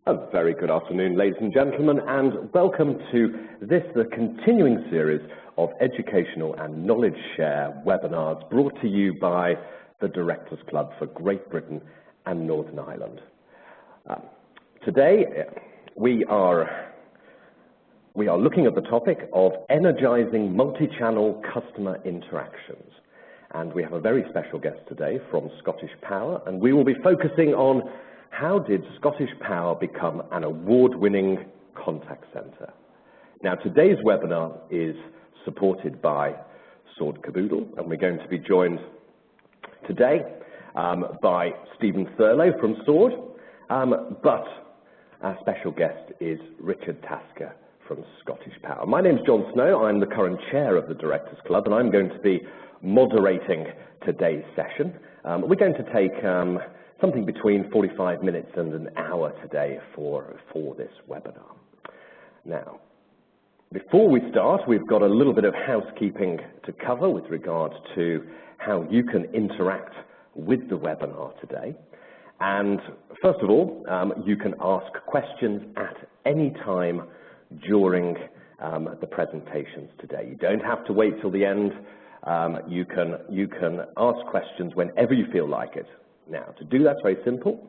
A very good afternoon, ladies and gentlemen, and welcome to the continuing series of educational and knowledge share webinars brought to you by the Directors Club for Great Britain and Northern Ireland. Today we are looking at the topic of energizing multi-channel customer interactions. And we have a very special guest today from ScottishPower, and we will be focusing on how did ScottishPower become an award-winning contact centre. Now, today's webinar is supported by Sword Caboodle, and we're going to be joined today by Steven Thurlow from Sword, but our special guest is Richard Tasker from ScottishPower. My name's John Snow. I'm the current chair of the Directors Club, and I'm going to be moderating today's session. We're going to take something between 45 minutes and an hour today for this webinar. Now, before we start, we've got a little bit of housekeeping to cover with regards to how you can interact with the webinar today. And first of all, you can ask questions at any time during the presentations today. You don't have to wait till the end. You can ask questions whenever you feel like it. Now, to do that's very simple.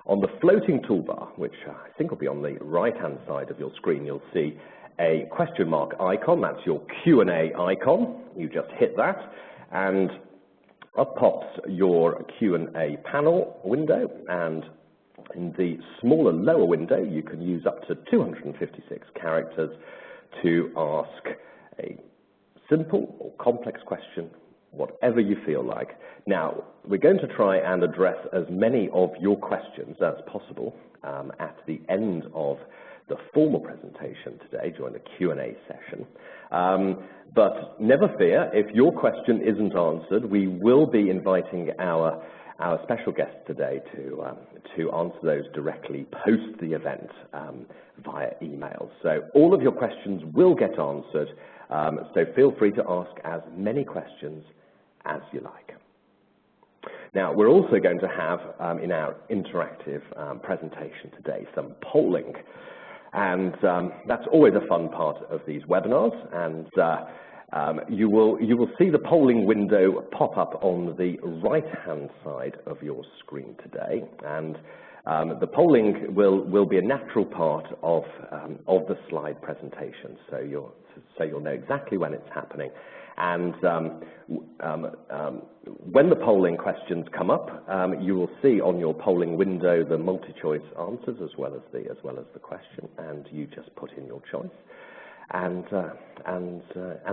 On the floating toolbar, which I think will be on the right-hand side of your screen, you'll see a question mark icon. That's your Q&A icon. You just hit that, and up pops your Q&A panel window. And in the smaller lower window, you can use up to 256 characters to ask a simple or complex question, whatever you feel like. Now, we're going to try and address as many of your questions as possible at the end of the formal presentation today during the Q&A session. But never fear, if your question isn't answered, we will be inviting our special guest today to answer those directly post the event via email. So all of your questions will get answered, so feel free to ask as many questions as you like. Now, we're also going to have in our interactive presentation today some polling, and that's always a fun part of these webinars. And you will see the polling window pop up on the right-hand side of your screen today, and the polling will be a natural part of the slide presentation, so you'll know exactly when it's happening. And when the polling questions come up, you will see on your polling window the multi-choice answers as well as the question, and you just put in your choice, and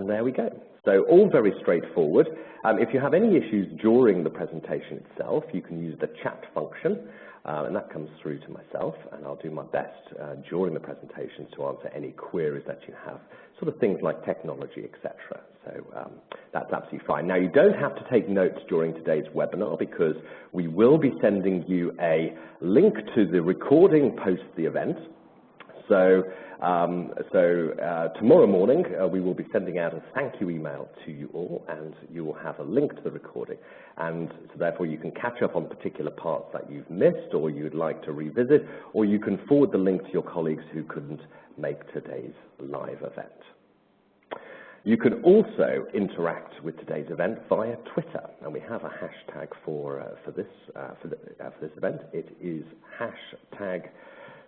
there we go. So all very straightforward. If you have any issues during the presentation itself, you can use the chat function, and that comes through to myself, and I'll do my best during the presentation to answer any queries that you have, sort of things like technology, etc. So that's absolutely fine. Now, you don't have to take notes during today's webinar because we will be sending you a link to the recording post the event. So tomorrow morning we will be sending out a thank you email to you all, and you will have a link to the recording, and so therefore you can catch up on particular parts that you've missed or you'd like to revisit, or you can forward the link to your colleagues who couldn't make today's live event. You can also interact with today's event via Twitter, and we have a hashtag for this event. It is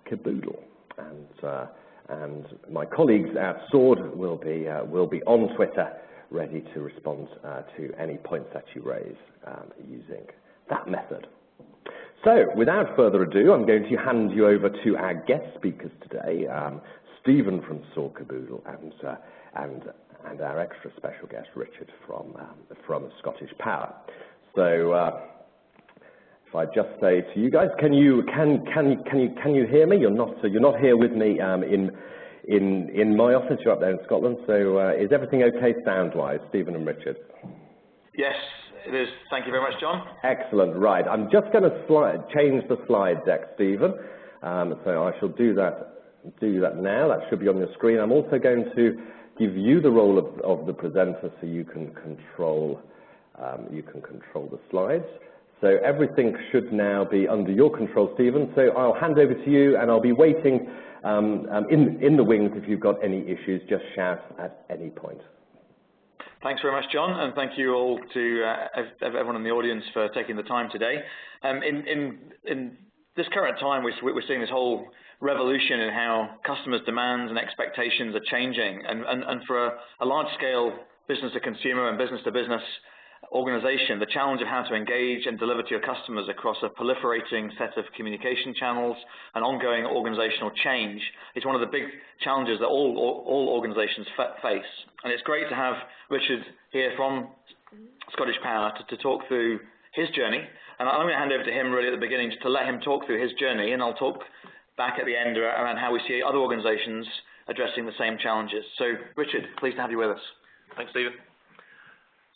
#Caboodle. And my colleagues at Sword will be on Twitter, ready to respond to any points that you raise using that method. So, without further ado, I'm going to hand you over to our guest speakers today, Steven from Sword Caboodle, and our extra special guest, Richard from ScottishPower. So. If I just say to you guys, can you hear me? You're not here with me in my office. You're up there in Scotland. So is everything okay sound-wise, Stephen and Richard? Yes, it is. Thank you very much, John. Excellent. Right. I'm just going to change the slide deck, Stephen. So I shall do that now. That should be on your screen. I'm also going to give you the role of the presenter, so you can control the slides. So everything should now be under your control, Stephen. So I'll hand over to you, and I'll be waiting in the wings. If you've got any issues, just shout at any point. Thanks very much, John, and thank you all to everyone in the audience for taking the time today. In this current time, we're seeing this whole revolution in how customers' demands and expectations are changing, and for a large-scale business-to-consumer and business-to-business organization, the challenge of how to engage and deliver to your customers across a proliferating set of communication channels and ongoing organizational change is one of the big challenges that all organizations face. And it's great to have Richard here from ScottishPower to talk through his journey. And I'm going to hand over to him really at the beginning just to let him talk through his journey, and I'll talk back at the end around how we see other organizations addressing the same challenges. So Richard, pleased to have you with us. Thanks, Stephen.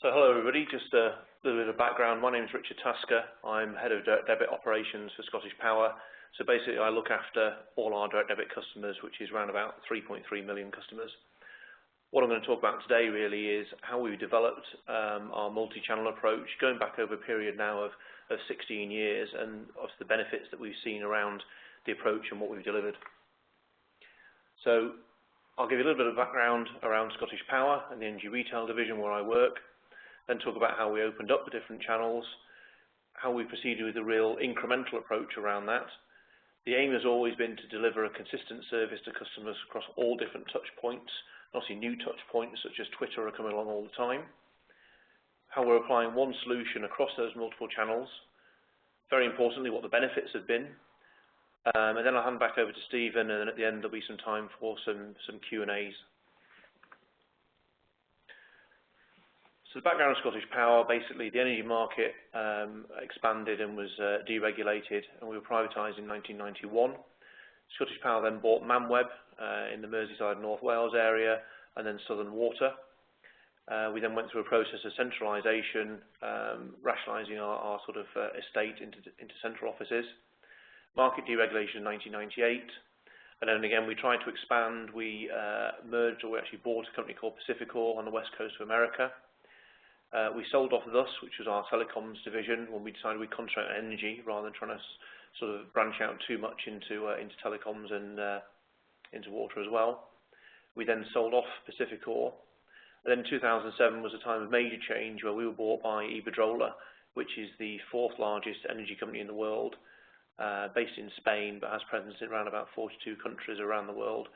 So hello everybody, just a little bit of background. My name is Richard Tasker. I'm head of direct debit operations for ScottishPower. So basically I look after all our direct debit customers, which is around about 3.3 million customers. What I'm going to talk about today really is how we developed our multi-channel approach, going back over a period now of 16 years, and obviously the benefits that we've seen around the approach and what we've delivered. So I'll give you a little bit of background around ScottishPower and the energy retail division where I work. Then talk about how we opened up the different channels, how we proceeded with a real incremental approach around that. The aim has always been to deliver a consistent service to customers across all different touch points. Obviously new touch points such as Twitter are coming along all the time. How we're applying one solution across those multiple channels. Very importantly, what the benefits have been. And then I'll hand back over to Stephen, and then at the end there'll be some time for some Q&As. So the background of ScottishPower, basically the energy market expanded and was deregulated, and we were privatised in 1991. ScottishPower then bought ManWeb in the Merseyside North Wales area, and then Southern Water. We then went through a process of centralisation, rationalising our sort of estate into central offices. Market deregulation in 1998, and then again we tried to expand. We merged, or we actually bought a company called Pacificor on the west coast of America. We sold off Thus, which was our telecoms division, when we decided we'd concentrate on energy rather than trying to sort of branch out too much into telecoms and into water as well. We then sold off Pacificor. And then 2007 was a time of major change where we were bought by Iberdrola, which is the 4th largest energy company in the world, based in Spain, but has presence in around about 42 countries around the world,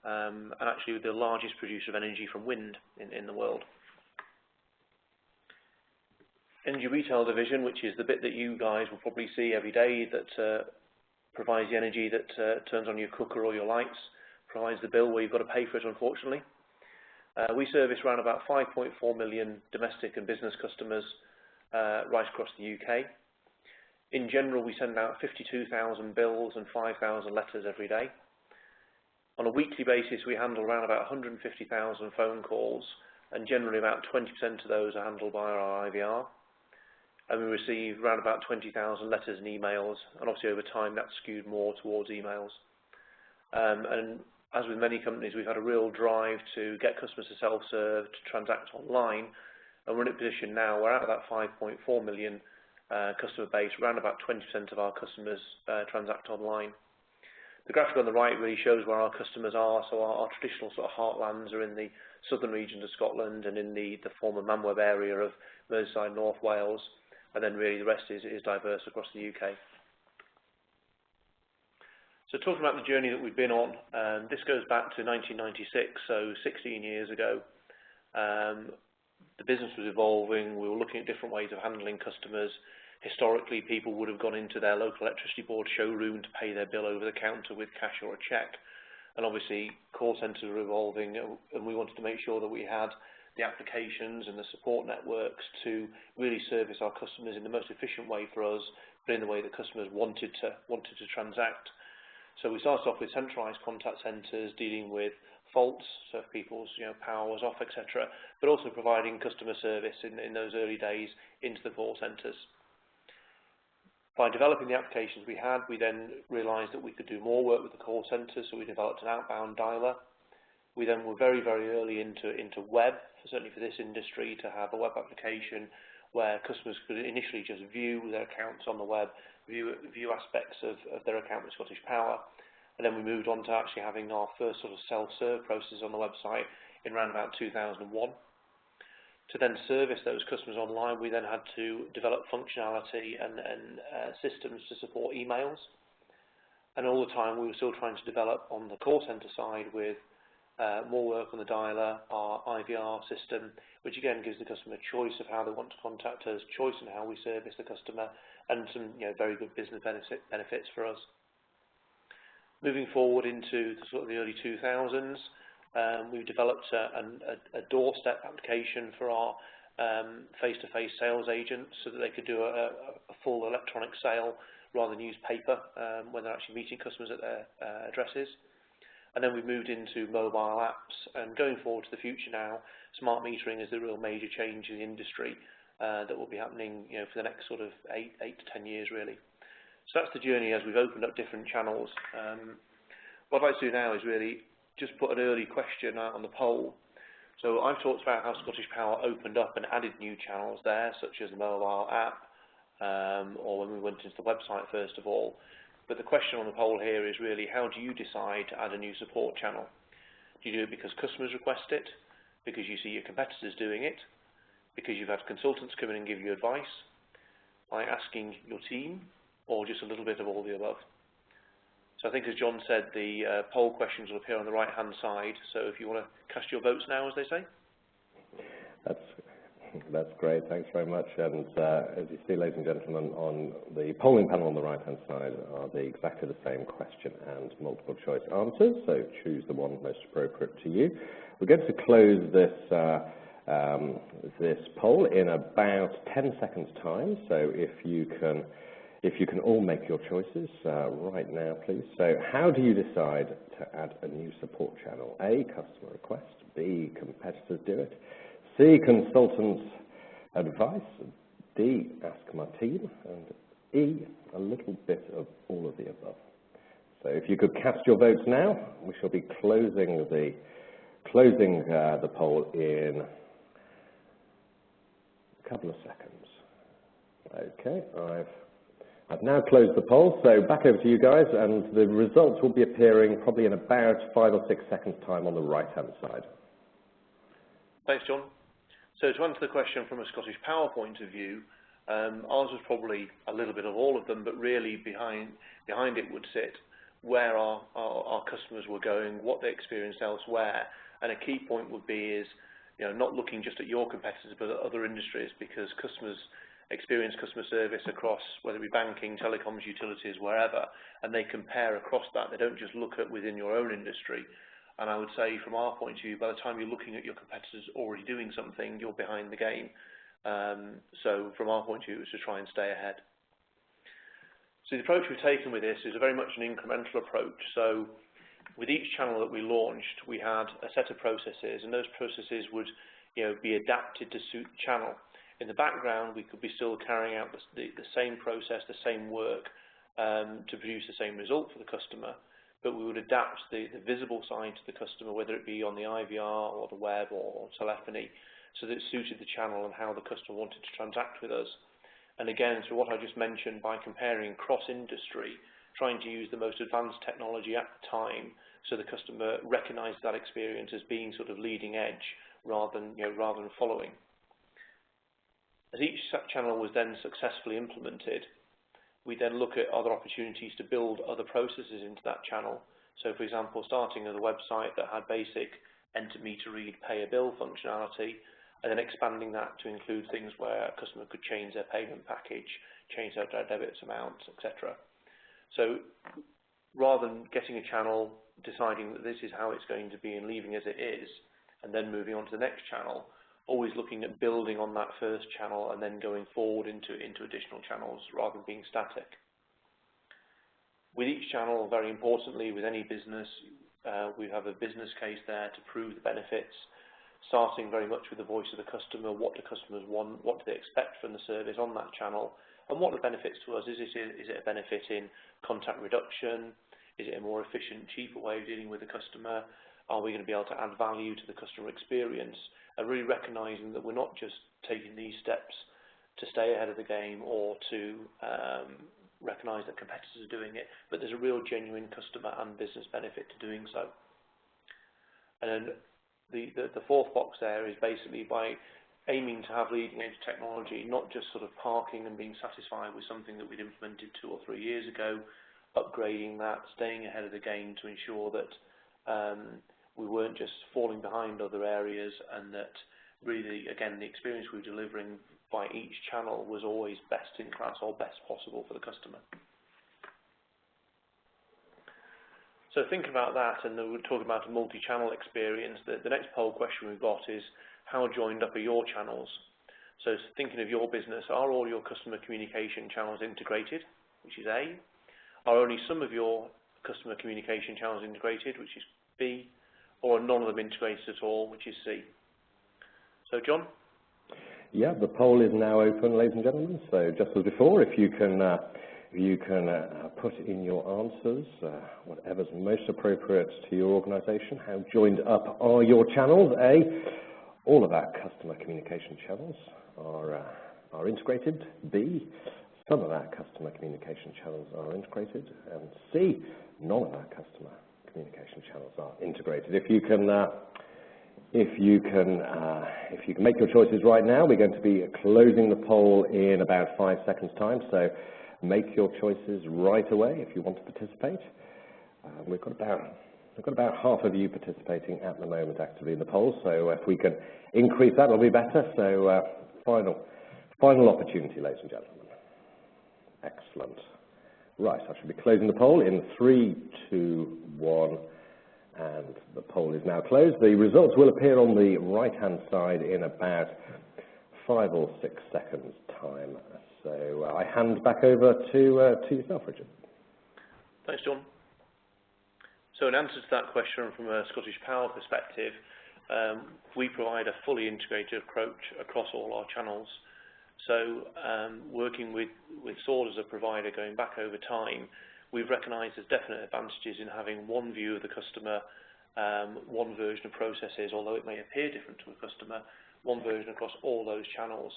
and actually the largest producer of energy from wind in the world. Energy retail division, which is the bit that you guys will probably see every day, that provides the energy that turns on your cooker or your lights, provides the bill where you've got to pay for it, unfortunately. We service around about 5.4 million domestic and business customers right across the UK. In general, we send out 52,000 bills and 5,000 letters every day. On a weekly basis, we handle around about 150,000 phone calls, and generally about 20% of those are handled by our IVR. And we receive around about 20,000 letters and emails, and obviously over time that's skewed more towards emails. And as with many companies, we've had a real drive to get customers to self-serve, to transact online, and we're in a position now where out of that 5.4 million customer base, around about 20% of our customers transact online. The graphic on the right really shows where our customers are. So our traditional sort of heartlands are in the southern regions of Scotland and in the former ManWeb area of Merseyside, North Wales, and then really the rest is diverse across the UK. So talking about the journey that we've been on, this goes back to 1996, so 16 years ago. The business was evolving. We were looking at different ways of handling customers. Historically, people would have gone into their local electricity board showroom to pay their bill over the counter with cash or a cheque. And obviously, call centres were evolving, and we wanted to make sure that we had the applications and the support networks to really service our customers in the most efficient way for us, but in the way that customers wanted to transact. So we started off with centralised contact centres dealing with faults, so if people's power was off, etc., but also providing customer service in those early days into the call centres. By developing the applications we had, we then realised that we could do more work with the call centres, so we developed an outbound dialer. We then were very, very early into web, certainly for this industry, to have a web application where customers could initially just view their accounts on the web, view aspects of their account with Scottish Power, and then we moved on to actually having our first sort of self-serve process on the website in around about 2001. To then service those customers online, we then had to develop functionality and systems to support emails. And all the time we were still trying to develop on the call center side with more work on the dialer, our IVR system, which again gives the customer a choice of how they want to contact us, choice in how we service the customer, and some very good business benefits for us. Moving forward into the sort of the early 2000s, we've developed a doorstep application for our face-to-face sales agents so that they could do a full electronic sale rather than use paper when they're actually meeting customers at their addresses. And then we've moved into mobile apps, and going forward to the future now, smart metering is the real major change in the industry that will be happening for the next sort of 8 to 10 years really. So that's the journey as we've opened up different channels. What I'd like to do now is really just put an early question out on the poll. So I've talked about how Scottish Power opened up and added new channels there, such as the mobile app, or when we went into the website first of all. But the question on the poll here is really, how do you decide to add a new support channel? Do you do it because customers request it, because you see your competitors doing it, because you've had consultants come in and give you advice, by asking your team, or just a little bit of all the above? So I think, as John said, the poll questions will appear on the right-hand side. So if you want to cast your votes now, as they say. That's great. Thanks very much. And as you see, ladies and gentlemen, on the polling panel on the right-hand side are exactly the same question and multiple choice answers. So choose the one most appropriate to you. We're going to close this poll in about 10 seconds' time. So if you can all make your choices right now, please. So how do you decide to add a new support channel? A, customer request. B, competitors do it. C, consultants' advice. D, ask my team. And E, a little bit of all of the above. So if you could cast your votes now, we shall be closing the poll in a couple of seconds. Okay, I've now closed the poll, so back over to you guys, and the results will be appearing probably in about 5 or 6 seconds' time on the right-hand side. Thanks, John. So to answer the question from a Scottish Power point of view, ours was probably a little bit of all of them, but really behind it would sit where our customers were going, what they experienced elsewhere, and a key point would be is not looking just at your competitors but at other industries, because customers experience customer service across whether it be banking, telecoms, utilities, wherever, and they compare across that. They don't just look at within your own industry. And I would say from our point of view, by the time you're looking at your competitors already doing something, you're behind the game. So from our point of view, it's to try and stay ahead. So the approach we've taken with this is a very much an incremental approach. So with each channel that we launched, we had a set of processes, and those processes would be adapted to suit the channel. In the background, we could be still carrying out the same process, the same work to produce the same result for the customer, but we would adapt the visible side to the customer, whether it be on the IVR or the web or telephony, so that it suited the channel and how the customer wanted to transact with us. And again, through what I just mentioned, by comparing cross-industry, trying to use the most advanced technology at the time, so the customer recognised that experience as being sort of leading edge rather than following. As each channel was then successfully implemented, we then look at other opportunities to build other processes into that channel. So, for example, starting with a website that had basic enter, meter, read, pay a bill functionality, and then expanding that to include things where a customer could change their payment package, change their debit amounts, etc. So, rather than getting a channel, deciding that this is how it's going to be and leaving as it is, and then moving on to the next channel, always looking at building on that first channel and then going forward into additional channels rather than being static. With each channel, very importantly, with any business, we have a business case there to prove the benefits, starting very much with the voice of the customer. What do customers want? What do they expect from the service on that channel? And what are the benefits to us? Is it a benefit in contact reduction? Is it a more efficient, cheaper way of dealing with the customer? Are we going to be able to add value to the customer experience? And really recognising that we're not just taking these steps to stay ahead of the game or to recognise that competitors are doing it, but there's a real genuine customer and business benefit to doing so. And then the fourth box there is basically by aiming to have leading edge technology, not just sort of parking and being satisfied with something that we'd implemented 2 or 3 years ago, upgrading that, staying ahead of the game to ensure that we weren't just falling behind other areas, and that really, again, the experience we were delivering by each channel was always best in class or best possible for the customer. So think about that, and then we're talking about a multi-channel experience. The next poll question we've got is, how joined up are your channels? So thinking of your business, are all your customer communication channels integrated, which is A? Are only some of your customer communication channels integrated, which is B? Or are none of them integrated at all, which is C? So John? Yeah, the poll is now open, ladies and gentlemen. So just as before, if you can put in your answers, whatever's most appropriate to your organisation. How joined up are your channels? A, all of our customer communication channels are integrated. B, some of our customer communication channels are integrated. And C, none of our customer communication channels are integrated. If you can make your choices right now, we're going to be closing the poll in about 5 seconds' time. So make your choices right away if you want to participate. We've got about half of you participating at the moment actively in the poll. So if we can increase that, it'll be better. So final opportunity, ladies and gentlemen. Excellent. Right, I should be closing the poll in 3, 2, 1. And the poll is now closed. The results will appear on the right-hand side in about 5 or 6 seconds' time. So I hand back over to yourself, Richard. Thanks, John. So in answer to that question from a ScottishPower perspective, we provide a fully integrated approach across all our channels. So working with Sword as a provider going back over time, we've recognised there's definite advantages in having one view of the customer, one version of processes, although it may appear different to a customer, one version across all those channels.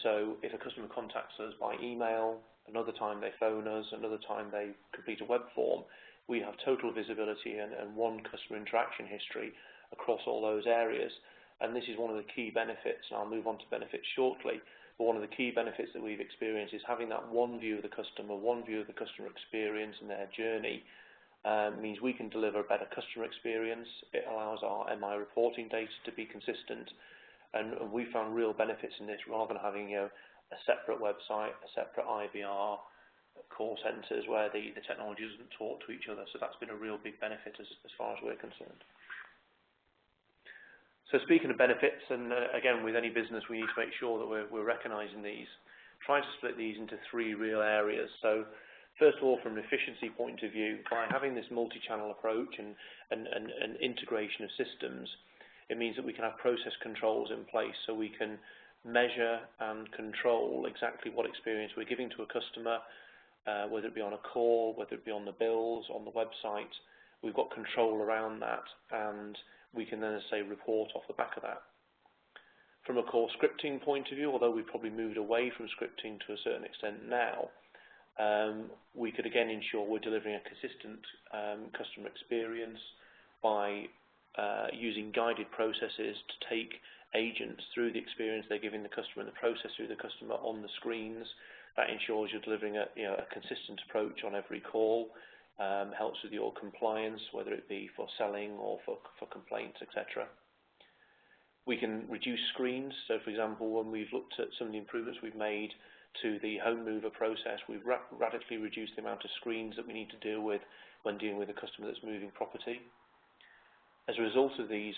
So if a customer contacts us by email, another time they phone us, another time they complete a web form, we have total visibility and one customer interaction history across all those areas. And this is one of the key benefits, and I'll move on to benefits shortly, but one of the key benefits that we've experienced is having that one view of the customer, one view of the customer experience and their journey, means we can deliver a better customer experience. It allows our MI reporting data to be consistent, and we found real benefits in this rather than having a separate website, a separate IVR, call centres where the technology doesn't talk to each other. So that's been a real big benefit as far as we're concerned. So speaking of benefits, and again, with any business, we need to make sure that we're recognising these. Trying to split these into 3 real areas. So first of all, from an efficiency point of view, by having this multi-channel approach and integration of systems, it means that we can have process controls in place so we can measure and control exactly what experience we're giving to a customer, whether it be on a call, whether it be on the bills, on the website. We've got control around that, and we can then, as I say, report off the back of that. From a core scripting point of view, although we've probably moved away from scripting to a certain extent now, we could again ensure we're delivering a consistent customer experience by using guided processes to take agents through the experience they're giving the customer and the process through the customer on the screens. That ensures you're delivering a consistent approach on every call. Helps with your compliance, whether it be for selling or for complaints, etc. We can reduce screens. So, for example, when we've looked at some of the improvements we've made to the home mover process, we've radically reduced the amount of screens that we need to deal with when dealing with a customer that's moving property. As a result of these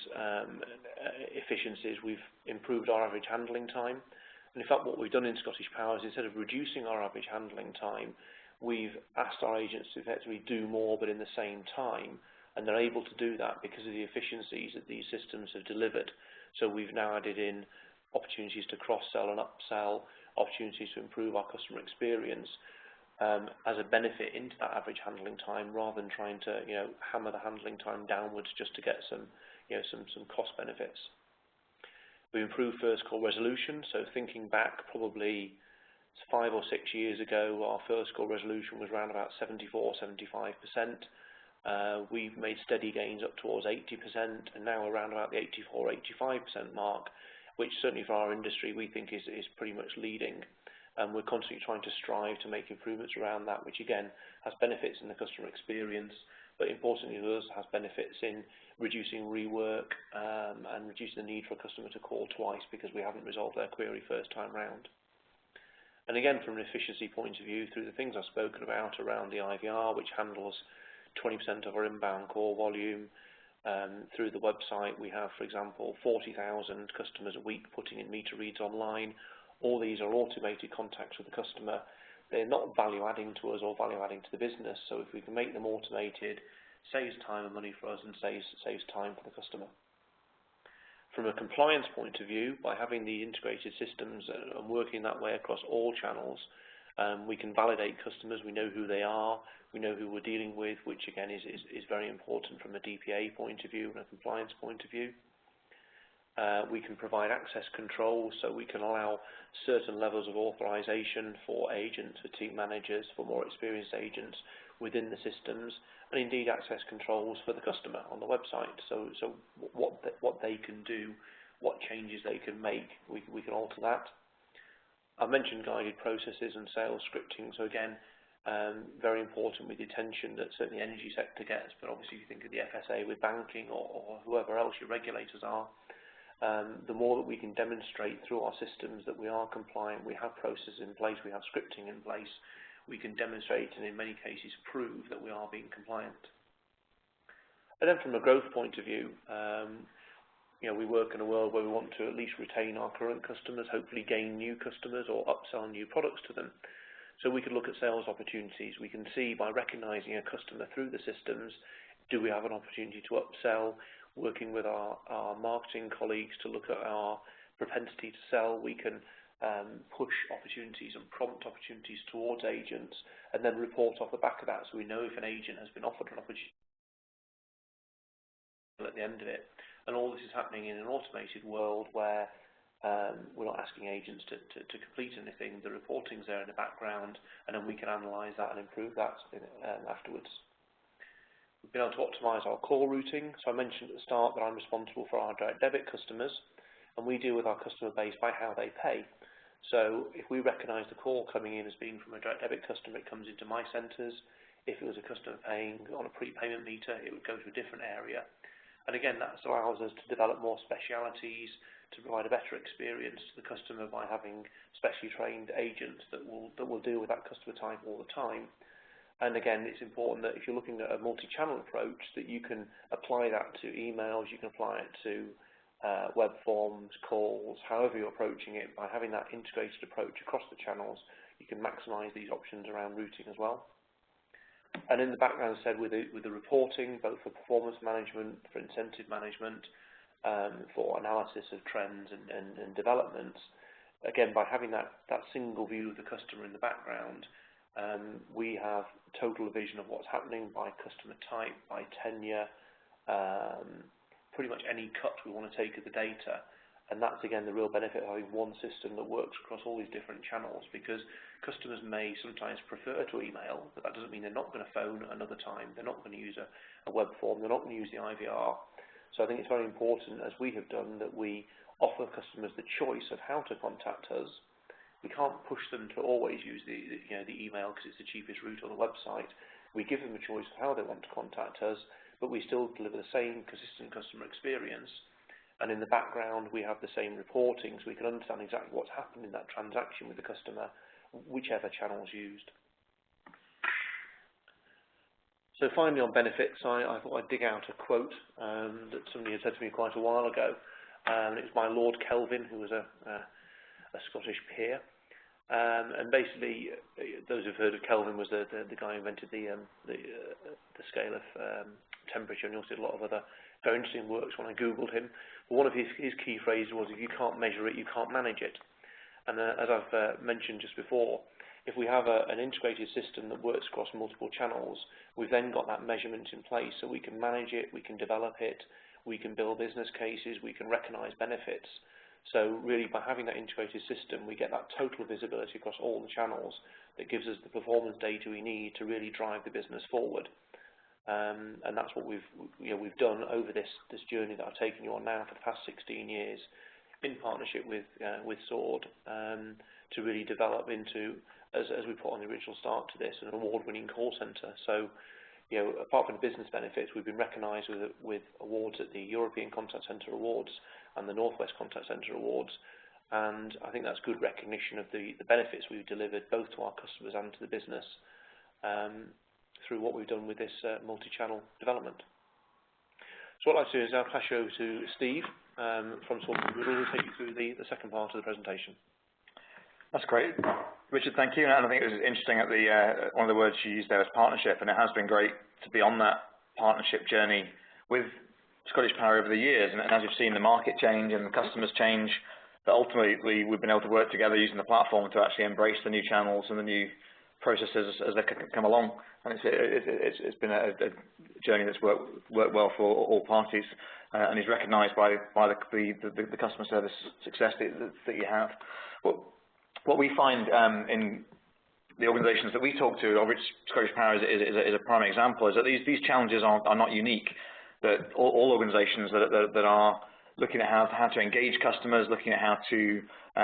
efficiencies, we've improved our average handling time. And in fact, what we've done in ScottishPower is instead of reducing our average handling time, we've asked our agents to effectively do more but in the same time, and they're able to do that because of the efficiencies that these systems have delivered. So we've now added in opportunities to cross-sell and upsell, opportunities to improve our customer experience as a benefit into that average handling time, rather than trying to hammer the handling time downwards just to get some cost benefits. We improved first call resolution, so thinking back probably 5 or 6 years ago, our first call resolution was around about 74–75%. We've made steady gains up towards 80%, and now around about the 84–85% mark, which certainly for our industry we think is pretty much leading. And we're constantly trying to strive to make improvements around that, which again has benefits in the customer experience, but importantly to us has benefits in reducing rework and reducing the need for a customer to call twice because we haven't resolved their query first time round. And again, from an efficiency point of view, through the things I've spoken about around the IVR, which handles 20% of our inbound call volume, through the website we have, for example, 40,000 customers a week putting in meter reads online. All these are automated contacts with the customer. They're not value adding to us or value adding to the business, so if we can make them automated, saves time and money for us and saves time for the customer. From a compliance point of view, by having the integrated systems and working that way across all channels, we can validate customers, we know who they are, we know who we're dealing with, which again is very important from a DPA point of view and a compliance point of view. We can provide access control, so we can allow certain levels of authorization for agents, for team managers, for more experienced agents within the systems, and indeed access controls for the customer on the website. So what they can do, what changes they can make, we can alter that. I've mentioned guided processes and sales scripting, so again, very important with the attention that certainly the energy sector gets, but obviously if you think of the FSA with banking or whoever else your regulators are, the more that we can demonstrate through our systems that we are compliant, we have processes in place, we have scripting in place, we can demonstrate and in many cases prove that we are being compliant. And then from a growth point of view, we work in a world where we want to at least retain our current customers, hopefully gain new customers or upsell new products to them. So we can look at sales opportunities. We can see by recognizing a customer through the systems, do we have an opportunity to upsell? Working with our marketing colleagues to look at our propensity to sell, we can push opportunities and prompt opportunities towards agents and then report off the back of that, so we know if an agent has been offered an opportunity at the end of it. And all this is happening in an automated world where we're not asking agents to complete anything. The reporting's there in the background, and then we can analyse that and improve that afterwards. We've been able to optimise our call routing. So I mentioned at the start that I'm responsible for our direct debit customers, and we deal with our customer base by how they pay. So if we recognise the call coming in as being from a direct debit customer, it comes into my centres. If it was a customer paying on a prepayment meter, it would go to a different area. And again, that allows us to develop more specialities, to provide a better experience to the customer by having specially trained agents that will deal with that customer type all the time. And again, it's important that if you're looking at a multi-channel approach, that you can apply that to emails, you can apply it to web forms, calls, however you're approaching it. By having that integrated approach across the channels, you can maximise these options around routing as well. And in the background, as I said, with the reporting, both for performance management, for incentive management, for analysis of trends and developments, again, by having that single view of the customer in the background, we have total vision of what's happening by customer type, by tenure, pretty much any cut we want to take of the data. And that's, again, the real benefit of having one system that works across all these different channels, because customers may sometimes prefer to email, but that doesn't mean they're not going to phone another time. They're not going to use a web form. They're not going to use the IVR. So I think it's very important, as we have done, that we offer customers the choice of how to contact us. We can't push them to always use the email because it's the cheapest route on the website. We give them a choice of how they want to contact us, but we still deliver the same consistent customer experience. And in the background, we have the same reporting, so we can understand exactly what's happened in that transaction with the customer, whichever channel is used. So finally, on benefits, I thought I'd dig out a quote that somebody had said to me quite a while ago. And it was by Lord Kelvin, who was a Scottish peer. And basically, those who've heard of Kelvin was the guy who invented the scale of temperature, and he also did a lot of other very interesting works when I googled him. But one of his key phrases was, if you can't measure it, you can't manage it. And as I've mentioned just before, if we have an integrated system that works across multiple channels, we've then got that measurement in place, so we can manage it, we can develop it, we can build business cases, we can recognise benefits. So really, by having that integrated system, we get that total visibility across all the channels that gives us the performance data we need to really drive the business forward. And that's what we've done over this journey that I've taken you on now for the past 16 years, in partnership with Sword, to really develop into, as we put on the original start to this, an award-winning call centre. So, apart from the business benefits, we've been recognised with awards at the European Contact Centre Awards and the Northwest Contact Centre Awards, and I think that's good recognition of the benefits we've delivered both to our customers and to the business through what we've done with this multi-channel development. So what I'd like to do is now pass you over to Steve from Sword, who will take you through the second part of the presentation. That's great. Richard, thank you. And I think it was interesting at one of the words you used there was partnership, and it has been great to be on that partnership journey with ScottishPower over the years. And as you've seen the market change and the customers change, that ultimately we've been able to work together using the platform to actually embrace the new channels and the new processes as they come along. And it's been a journey that's worked well for all parties, and is recognised by the customer service success that you have. What we find in the organisations that we talk to, of which ScottishPower is a prime example, is that these challenges are not unique. That all organisations that are looking at how to engage customers, looking at how to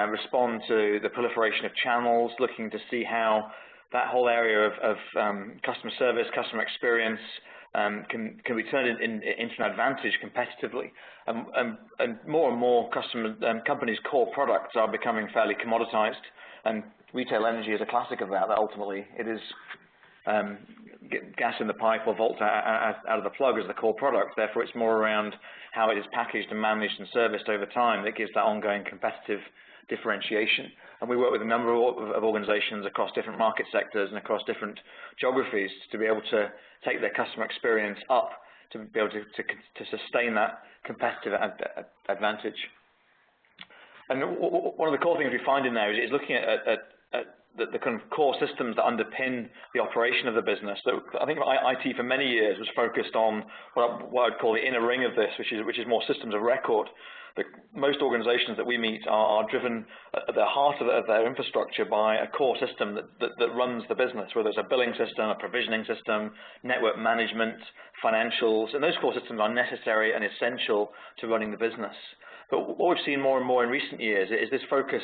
respond to the proliferation of channels, looking to see how that whole area of customer service, customer experience can be turned into an advantage competitively. And more companies' core products are becoming fairly commoditized, and retail energy is a classic of that. That ultimately it is gas in the pipe or volt out of the plug as the core product. Therefore, it's more around how it is packaged and managed and serviced over time that gives that ongoing competitive differentiation. And we work with a number of organizations across different market sectors and across different geographies to be able to take their customer experience up, to be able to sustain that competitive advantage. And one of the core things we find in there is looking at the kind of core systems that underpin the operation of the business. So I think IT for many years was focused on what I'd call the inner ring of this, which is more systems of record. Most organizations that we meet are driven at the heart of their infrastructure by a core system that runs the business, whether it's a billing system, a provisioning system, network management, financials, and those core systems are necessary and essential to running the business. But what we've seen more and more in recent years is this focus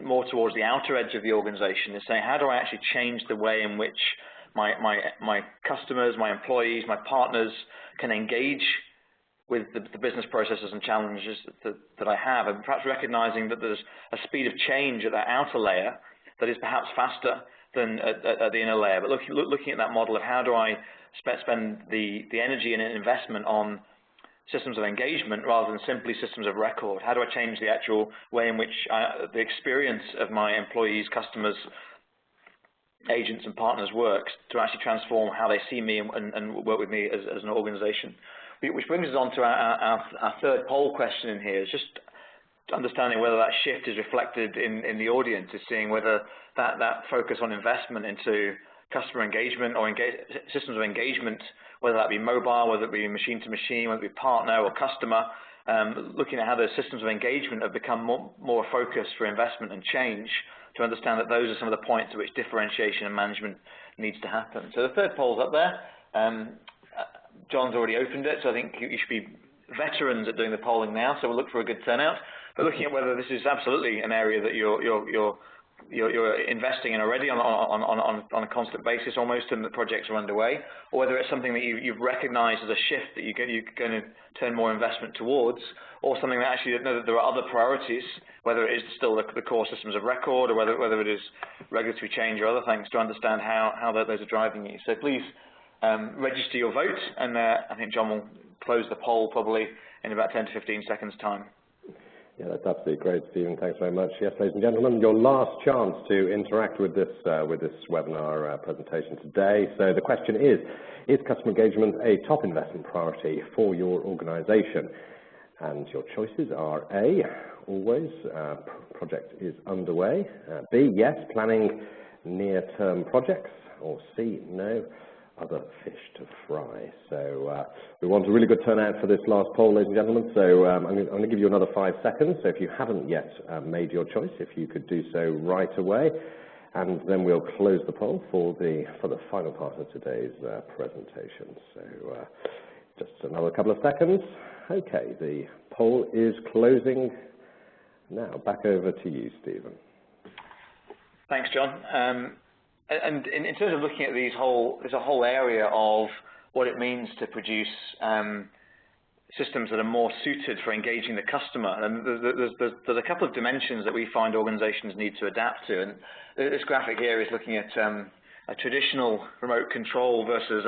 more towards the outer edge of the organization, is saying, how do I actually change the way in which my customers, my employees, my partners can engage with the business processes and challenges that I have, and perhaps recognizing that there's a speed of change at that outer layer that is perhaps faster than at the inner layer. But looking at that model of how do I spend the energy and investment on systems of engagement rather than simply systems of record. How do I change the actual way in which the experience of my employees, customers, agents and partners works to actually transform how they see me and work with me as an organization? Which brings us on to our third poll question in here, is just understanding whether that shift is reflected in the audience, is seeing whether that focus on investment into customer engagement or systems of engagement, whether that be mobile, whether it be machine to machine, whether it be partner or customer, looking at how those systems of engagement have become more focused for investment and change, to understand that those are some of the points at which differentiation and management needs to happen. So the third poll's up there. John's already opened it, so I think you should be veterans at doing the polling now, so we'll look for a good turnout. But looking at whether this is absolutely an area that you're investing in already on a constant basis almost, and the projects are underway, or whether it's something that you've recognized as a shift that you're going to turn more investment towards, or something that actually know that there are other priorities, whether it is still the core systems of record, or whether it is regulatory change or other things, to understand how those are driving you. So please register your vote, and I think John will close the poll probably in about 10 to 15 seconds time. Yeah, that's absolutely great, Stephen. Thanks very much. Yes, ladies and gentlemen, your last chance to interact with this webinar presentation today. So the question is customer engagement a top investment priority for your organisation? And your choices are A, always, project is underway, B, yes, planning near-term projects, or C, no, other fish to fry. So we want a really good turnout for this last poll, ladies and gentlemen. So I'm going to give you another 5 seconds. So if you haven't yet made your choice, if you could do so right away, and then we'll close the poll for the final part of today's presentation. So just another couple of seconds. Okay, the poll is closing now. Back over to you, Stephen. Thanks, John. And in terms of looking at there's a whole area of what it means to produce systems that are more suited for engaging the customer. And there's a couple of dimensions that we find organizations need to adapt to. And this graphic here is looking at a traditional remote control versus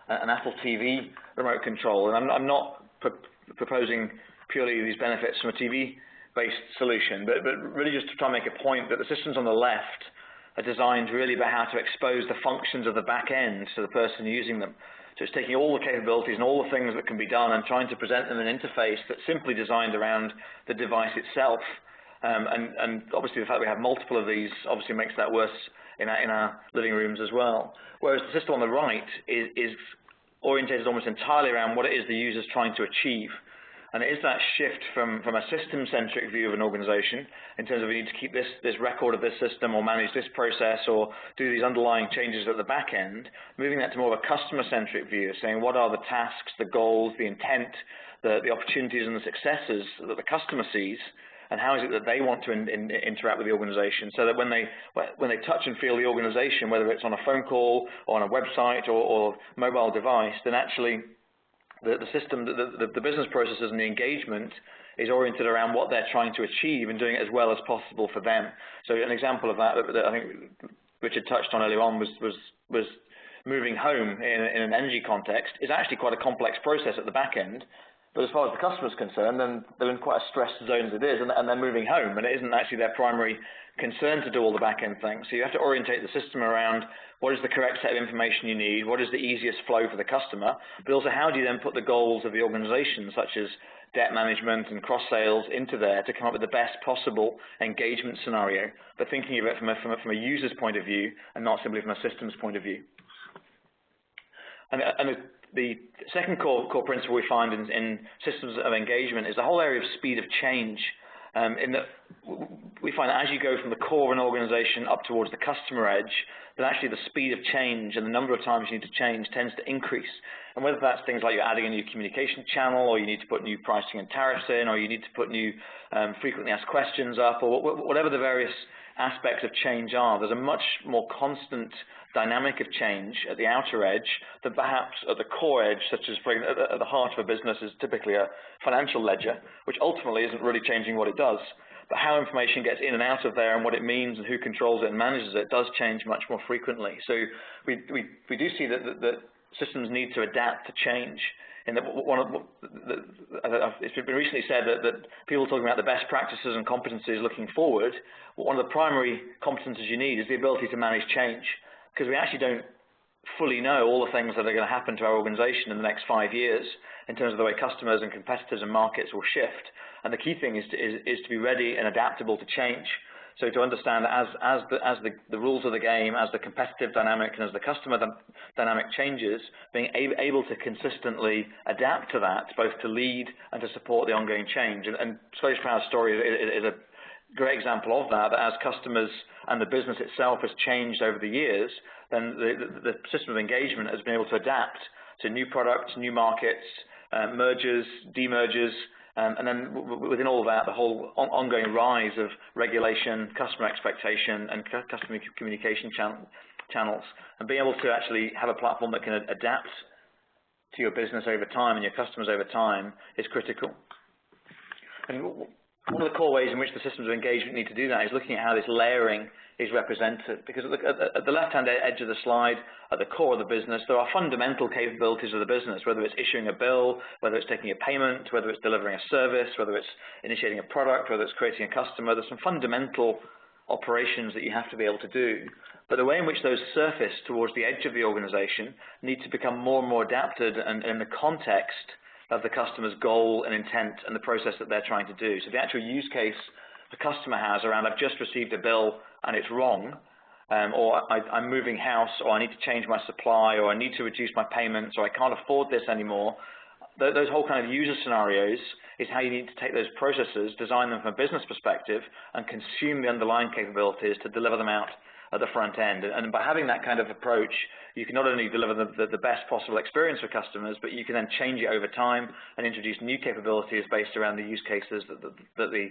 an Apple TV remote control. And I'm not proposing purely these benefits from a TV-based solution, but really just to try and make a point that the systems on the left are designed really about how to expose the functions of the back end to the person using them. So it's taking all the capabilities and all the things that can be done and trying to present them in an interface that's simply designed around the device itself. And obviously the fact that we have multiple of these obviously makes that worse in our living rooms as well. Whereas the system on the right is orientated almost entirely around what it is the user's trying to achieve. And it is that shift from a system-centric view of an organization in terms of we need to keep this record of this system or manage this process or do these underlying changes at the back end, moving that to more of a customer-centric view, saying what are the tasks, the goals, the intent, the opportunities and the successes that the customer sees, and how is it that they want to interact with the organization, so that when they touch and feel the organization, whether it's on a phone call or on a website or mobile device, then actually the system, the business processes and the engagement is oriented around what they're trying to achieve and doing it as well as possible for them. So an example of that I think Richard touched on earlier on was moving home in an energy context is actually quite a complex process at the back end. But as far as the customer's concerned, then they're in quite a stressed zone as it is, and they're moving home, and it isn't actually their primary concern to do all the back-end things. So you have to orientate the system around what is the correct set of information you need, what is the easiest flow for the customer, but also how do you then put the goals of the organization, such as debt management and cross-sales, into there to come up with the best possible engagement scenario, but thinking of it from a user's point of view and not simply from a systems point of view. And the second core principle we find in systems of engagement is the whole area of speed of change. In that we find that as you go from the core of an organization up towards the customer edge, then actually the speed of change and the number of times you need to change tends to increase. And whether that's things like you're adding a new communication channel, or you need to put new pricing and tariffs in, or you need to put new frequently asked questions up, or whatever the various aspects of change are, there's a much more constant dynamic of change at the outer edge than perhaps at the core edge, such as at the heart of a business is typically a financial ledger, which ultimately isn't really changing what it does. But how information gets in and out of there and what it means and who controls it and manages it does change much more frequently. So we do see that systems need to adapt to change. And it's been recently said that people talking about the best practices and competencies looking forward, one of the primary competencies you need is the ability to manage change, because we actually don't fully know all the things that are going to happen to our organization in the next 5 years in terms of the way customers and competitors and markets will shift. And the key thing is to be ready and adaptable to change. So to understand as the rules of the game, as the competitive dynamic and as the customer dynamic changes, being able to consistently adapt to that, both to lead and to support the ongoing change. And ScottishPower's story is a great example of that as customers and the business itself has changed over the years, then the system of engagement has been able to adapt to new products, new markets, mergers, demergers, and then within all of that, the whole ongoing rise of regulation, customer expectation, and customer communication channels. And being able to actually have a platform that can adapt to your business over time and your customers over time is critical. And one of the core ways in which the systems of engagement need to do that is looking at how this layering is represented. Because at the left-hand edge of the slide, at the core of the business, there are fundamental capabilities of the business, whether it's issuing a bill, whether it's taking a payment, whether it's delivering a service, whether it's initiating a product, whether it's creating a customer. There's some fundamental operations that you have to be able to do. But the way in which those surface towards the edge of the organization need to become more and more adapted and in the context of the customer's goal and intent and the process that they're trying to do. So the actual use case the customer has around, I've just received a bill and it's wrong, or I'm moving house, or I need to change my supply, or I need to reduce my payments, or I can't afford this anymore. Those whole kind of user scenarios is how you need to take those processes, design them from a business perspective, and consume the underlying capabilities to deliver them out at the front end. And by having that kind of approach, you can not only deliver the best possible experience for customers, but you can then change it over time and introduce new capabilities based around the use cases that the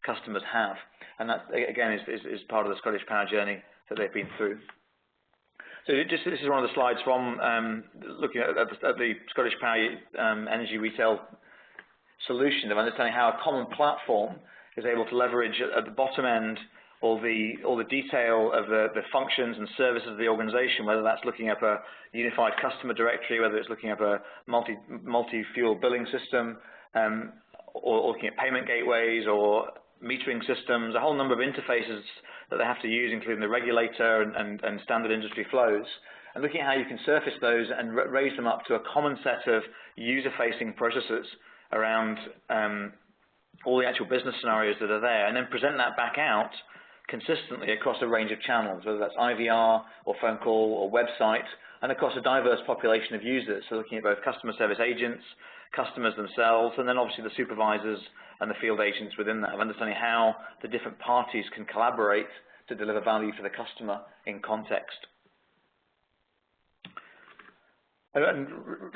customers have. And that, again, is part of the ScottishPower journey that they've been through. So this is one of the slides from looking at the ScottishPower energy retail solution, of understanding how a common platform is able to leverage at the bottom end all the detail of the functions and services of the organization, whether that's looking up a unified customer directory, whether it's looking up a multi-fuel billing system, or looking at payment gateways or metering systems, a whole number of interfaces that they have to use, including the regulator and standard industry flows, and looking at how you can surface those and raise them up to a common set of user-facing processes around all the actual business scenarios that are there, and then present that back out consistently across a range of channels, whether that's IVR or phone call or website, and across a diverse population of users. So looking at both customer service agents, customers themselves, and then obviously the supervisors and the field agents within that, of understanding how the different parties can collaborate to deliver value for the customer in context. And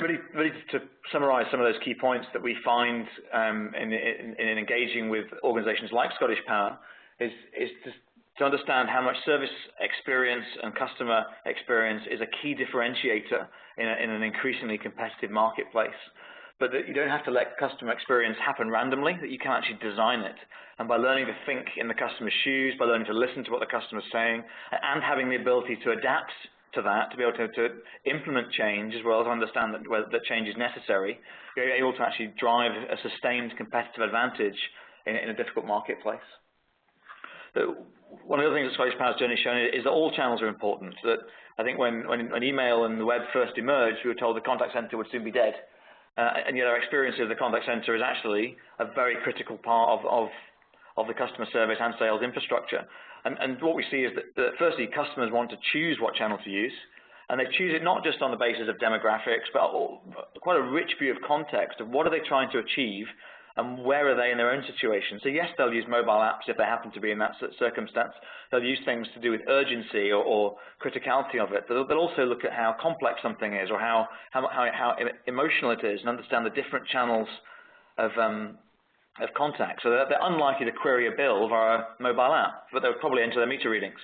really to summarize some of those key points that we find in engaging with organizations like ScottishPower is to understand how much service experience and customer experience is a key differentiator in an increasingly competitive marketplace. But that you don't have to let customer experience happen randomly, that you can actually design it. And by learning to think in the customer's shoes, by learning to listen to what the customer's saying, and having the ability to adapt to that, to be able to implement change as well as understand that change is necessary, you're able to actually drive a sustained competitive advantage in a difficult marketplace. One of the things that ScottishPower's journey has shown is that all channels are important. That I think when email and the web first emerged, we were told the contact center would soon be dead. And yet our experience of the contact center is actually a very critical part of the customer service and sales infrastructure. And what we see is that firstly, customers want to choose what channel to use, and they choose it not just on the basis of demographics, but quite a rich view of context of what are they trying to achieve and where are they in their own situation. So yes, they'll use mobile apps if they happen to be in that circumstance. They'll use things to do with urgency or criticality of it, but they'll also look at how complex something is or how emotional it is and understand the different channels of contact. So they're unlikely to query a bill via a mobile app, but they'll probably enter their meter readings.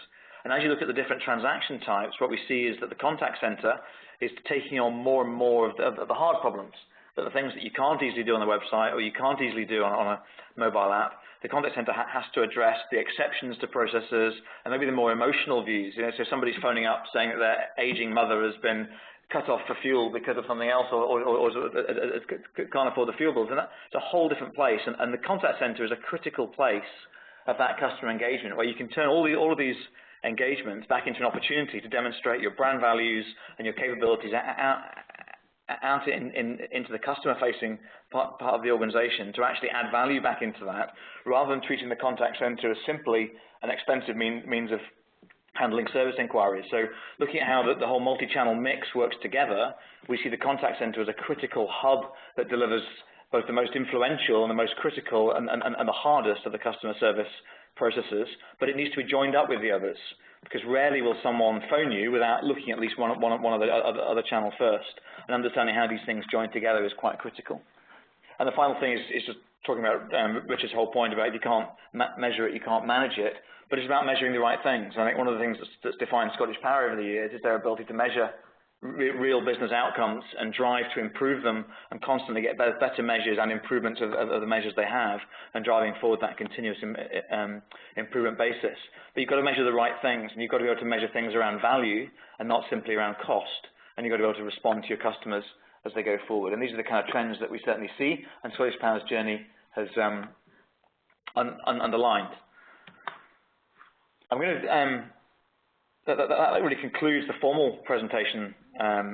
And as you look at the different transaction types, what we see is that the contact center is taking on more and more of the hard problems. But the things that you can't easily do on the website or you can't easily do on a mobile app, the contact center has to address the exceptions to processes and maybe the more emotional views. You know, so somebody's phoning up saying that their aging mother has been cut off for fuel because of something else or can't afford the fuel bills. And that's a whole different place. And the contact center is a critical place of that customer engagement where you can turn all of these engagements back into an opportunity to demonstrate your brand values and your capabilities out into the customer-facing part of the organization to actually add value back into that, rather than treating the contact center as simply an expensive means of handling service inquiries. So looking at how the whole multi-channel mix works together, we see the contact center as a critical hub that delivers both the most influential and the most critical and the hardest of the customer service processes, but it needs to be joined up with the others, because rarely will someone phone you without looking at least one of the other channels first, and understanding how these things join together is quite critical. And the final thing is just talking about Richard's whole point about if you can't measure it, you can't manage it, but it's about measuring the right things. I think one of the things that's defined ScottishPower over the years is their ability to measure real business outcomes and drive to improve them and constantly get better measures and improvements of the measures they have and driving forward that continuous improvement basis. But you've got to measure the right things, and you've got to be able to measure things around value and not simply around cost. And you've got to be able to respond to your customers as they go forward. And these are the kind of trends that we certainly see, and ScottishPower's journey has underlined. I'm going to that really concludes the formal presentation as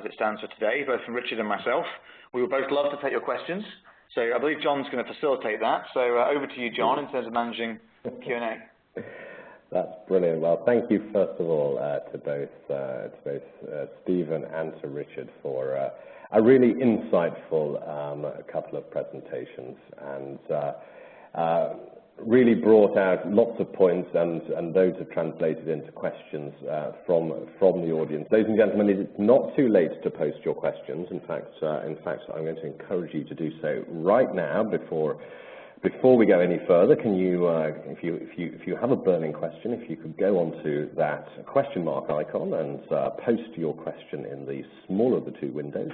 it stands for today, both from Richard and myself. We would both love to take your questions. So I believe John's going to facilitate that. So over to you, John, in terms of managing Q&A. That's brilliant. Well, thank you first of all to both Stephen and to Richard for a really insightful couple of presentations, and really brought out lots of points, and those have translated into questions from the audience. Ladies and gentlemen, it's not too late to post your questions. In fact, I'm going to encourage you to do so right now before we go any further. Can you, if you have a burning question, if you could go onto that question mark icon and post your question in the smaller of the two windows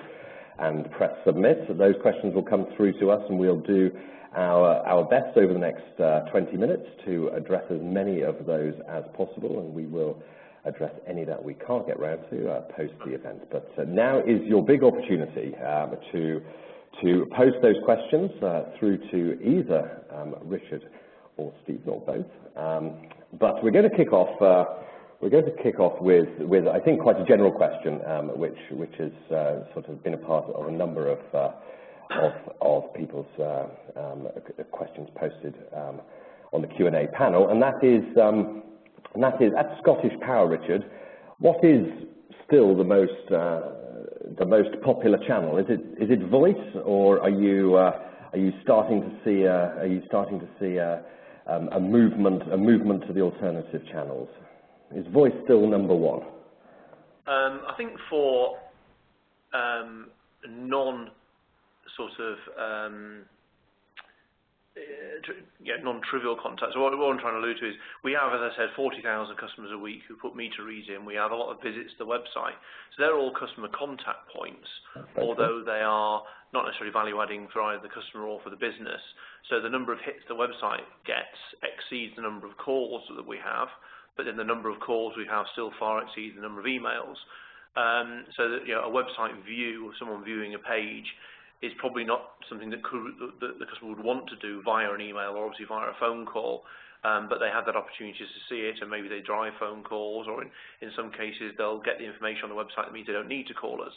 and press submit. Those questions will come through to us, and we'll do our best over the next 20 minutes to address as many of those as possible, and we will address any that we can't get round to post the event. But now is your big opportunity to post those questions through to either Richard or Stephen or both. But we're going to kick off. We're going to kick off with I think quite a general question, which has sort of been a part of a number of people's questions posted on the Q&A panel, and that is at ScottishPower, Richard, what is still the most popular channel? Is it voice, or are you starting to see a movement to the alternative channels? Is voice still number one? I think for non-trivial contacts. What I'm trying to allude to is we have, as I said, 40,000 customers a week who put meter reads in. We have a lot of visits to the website. So they're all customer contact points, although they are not necessarily value adding for either the customer or for the business. So the number of hits the website gets exceeds the number of calls that we have, but then the number of calls we have still far exceeds the number of emails. So that, a website view of someone viewing a page is probably not something that the customer would want to do via an email or obviously via a phone call, but they have that opportunity to see it, and maybe they drive phone calls, or in some cases they'll get the information on the website that means they don't need to call us.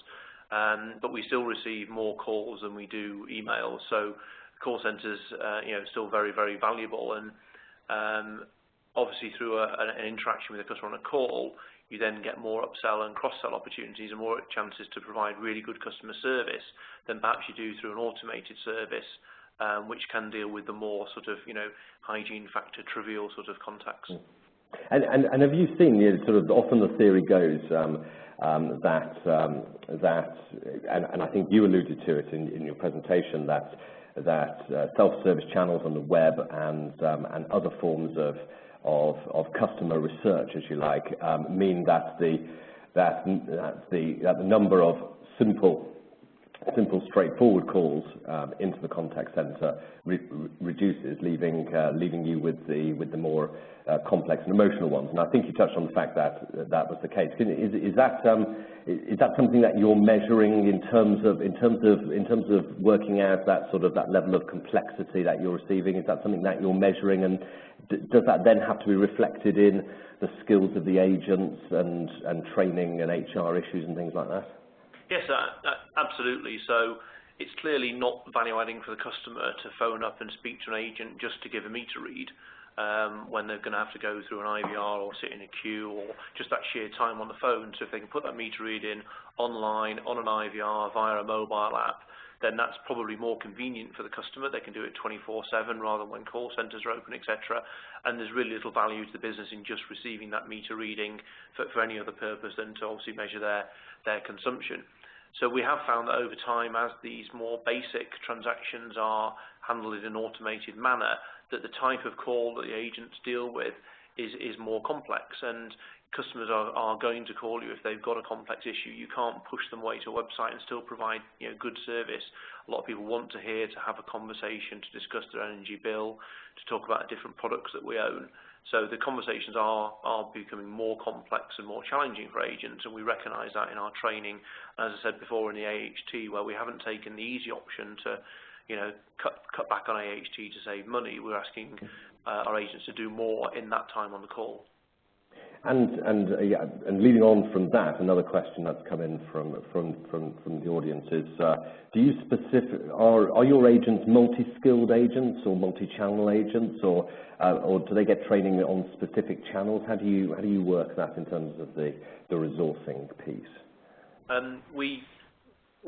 But we still receive more calls than we do emails, so call centres still very, very valuable, and obviously through an interaction with a customer on a call, you then get more upsell and cross-sell opportunities and more chances to provide really good customer service than perhaps you do through an automated service, which can deal with the more sort of, hygiene factor, trivial sort of contacts. And have you seen, sort of often the theory goes that I think you alluded to it in your presentation, that self-service channels on the web and other forms of customer research, as you like, mean that the number of simple, straightforward calls into the contact center reduces, leaving you with the more complex and emotional ones. And I think you touched on the fact that was the case. Is that something that you're measuring in terms of working out that level of complexity that you're receiving? Is that something that you're measuring, and does that then have to be reflected in the skills of the agents and training and HR issues and things like that? Yes, absolutely. So it's clearly not value adding for the customer to phone up and speak to an agent just to give a meter read when they're going to have to go through an IVR or sit in a queue, or just that sheer time on the phone. So if they can put that meter read in online, on an IVR, via a mobile app, then that's probably more convenient for the customer. They can do it 24/7 rather than when call centres are open, etc. And there's really little value to the business in just receiving that meter reading for any other purpose than to obviously measure their consumption. So we have found that over time, as these more basic transactions are handled in an automated manner, that the type of call that the agents deal with is more complex, and customers are going to call you if they've got a complex issue. You can't push them away to a website and still provide good service. A lot of people want to have a conversation, to discuss their energy bill, to talk about different products that we own. So the conversations are becoming more complex and more challenging for agents, and we recognise that in our training. As I said before, in the AHT, where we haven't taken the easy option to cut back on AHT to save money, we're asking our agents to do more in that time on the call. And leading on from that, another question that's come in from the audience is: are your agents multi-skilled agents or multi-channel agents, or do they get training on specific channels? How do you work that in terms of the resourcing piece? We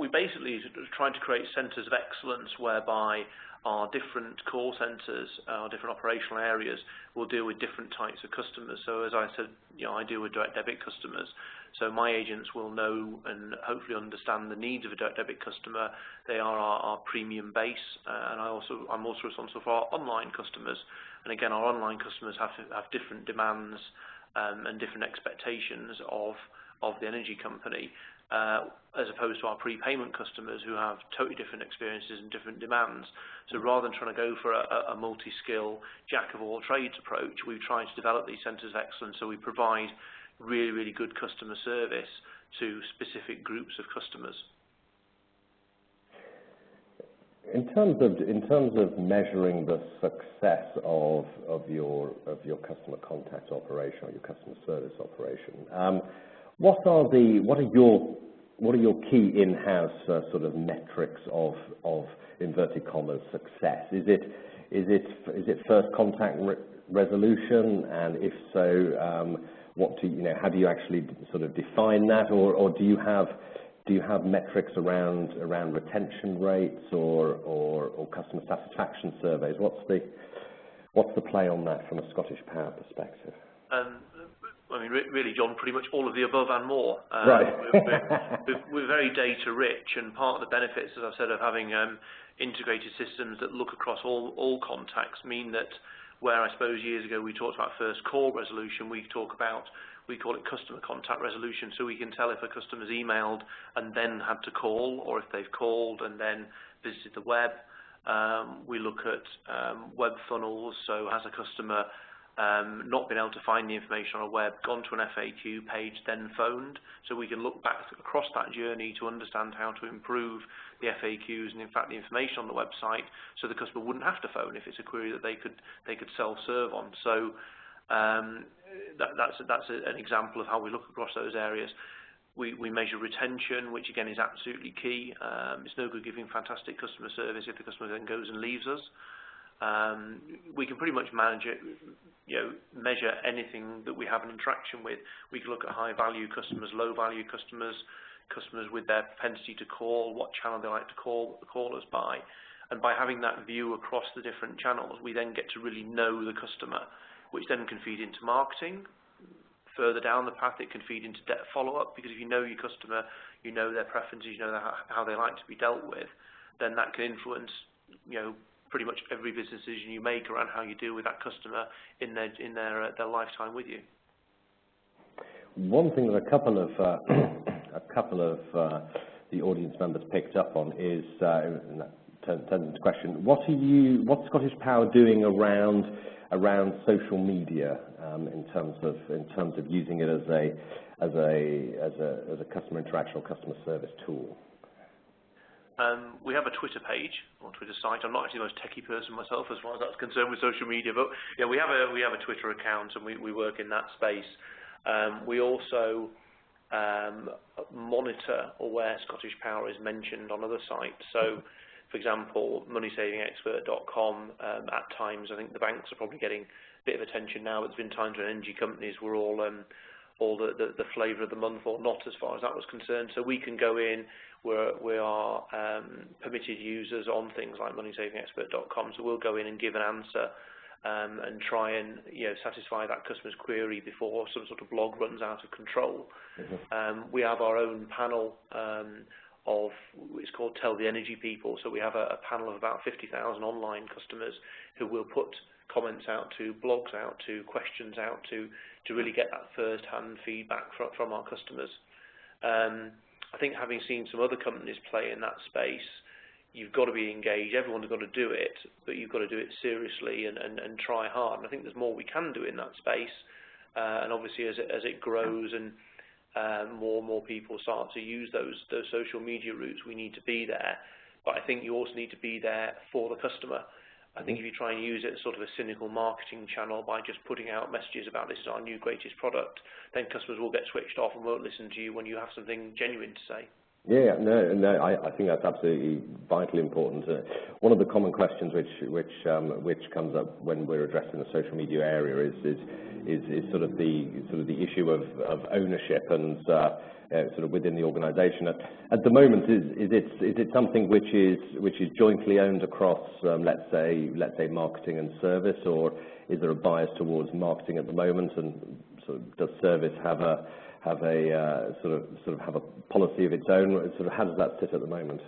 basically try to create centres of excellence whereby our different call centres, our different operational areas will deal with different types of customers. So as I said, I deal with direct debit customers. So my agents will know and hopefully understand the needs of a direct debit customer. They are our premium base, and I'm also responsible for our online customers. And again, our online customers have different demands and different expectations of the energy company, as opposed to our prepayment customers who have totally different experiences and different demands. So rather than trying to go for a multi-skill, jack-of-all-trades approach, we've tried to develop these centres of excellence so we provide really, really good customer service to specific groups of customers. In terms of measuring the success of your customer contact operation or your customer service operation, what are your key in-house sort of metrics of inverted commas success? Is it first contact resolution, and if so, how do you actually sort of define that, or do you have metrics around retention rates or customer satisfaction surveys? What's the play on that from a Scottish Power perspective? I mean, really, John, pretty much all of the above and more. Right. We're very data rich, and part of the benefits, as I've said, of having integrated systems that look across all contacts mean that where I suppose years ago we talked about first call resolution, we call it customer contact resolution, so we can tell if a customer's emailed and then had to call, or if they've called and then visited the web. We look at web funnels, so has a customer not been able to find the information on a web, gone to an FAQ page, then phoned, so we can look back across that journey to understand how to improve the FAQs and in fact the information on the website, so the customer wouldn't have to phone if it's a query that they could self-serve on. So that's an example of how we look across those areas. We measure retention, which again is absolutely key. It's no good giving fantastic customer service if the customer then goes and leaves us. We can pretty much manage it, measure anything that we have an interaction with. We can look at high-value customers, low-value customers, customers with their propensity to call, what channel they like to call us by. And by having that view across the different channels, we then get to really know the customer, which then can feed into marketing. Further down the path, it can feed into debt follow-up, because if you know your customer, you know their preferences, you know how they like to be dealt with, then that can influence, pretty much every business decision you make around how you deal with that customer in their lifetime with you. One thing that a couple of the audience members picked up on is turns into question: what's Scottish Power doing around social media in terms of using it as a customer interaction or customer service tool? We have a Twitter page or Twitter site. I'm not actually the most techie person myself as far as that's concerned with social media, but yeah, we have a Twitter account, and we work in that space. We also monitor where Scottish Power is mentioned on other sites. So, for example, moneysavingexpert.com, at times, I think the banks are probably getting a bit of attention now. There's been times when energy companies were all the flavour of the month or not, as far as that was concerned. So we can go in, we are permitted users on things like moneysavingexpert.com, so we'll go in and give an answer and try and satisfy that customer's query before some sort of blog runs out of control. Mm-hmm. We have our own panel it's called Tell the Energy People, so we have a panel of about 50,000 online customers who will put comments out to, blogs out to, questions out to really get that first-hand feedback from our customers. I think having seen some other companies play in that space, you've got to be engaged. Everyone's got to do it, but you've got to do it seriously and try hard. And I think there's more we can do in that space. And obviously, as it grows and more and more people start to use those social media routes, we need to be there. But I think you also need to be there for the customer. I think if you try and use it as sort of a cynical marketing channel by just putting out messages about this is our new greatest product, then customers will get switched off and won't listen to you when you have something genuine to say. Yeah, no, I think that's absolutely vitally important. One of the common questions which comes up when we're addressing the social media area is sort of the issue of ownership and sort of within the organisation. At the moment, is it something which is jointly owned across let's say marketing and service, or is there a bias towards marketing at the moment, and sort of does service have a policy of its own? Sort of how does that sit at the moment?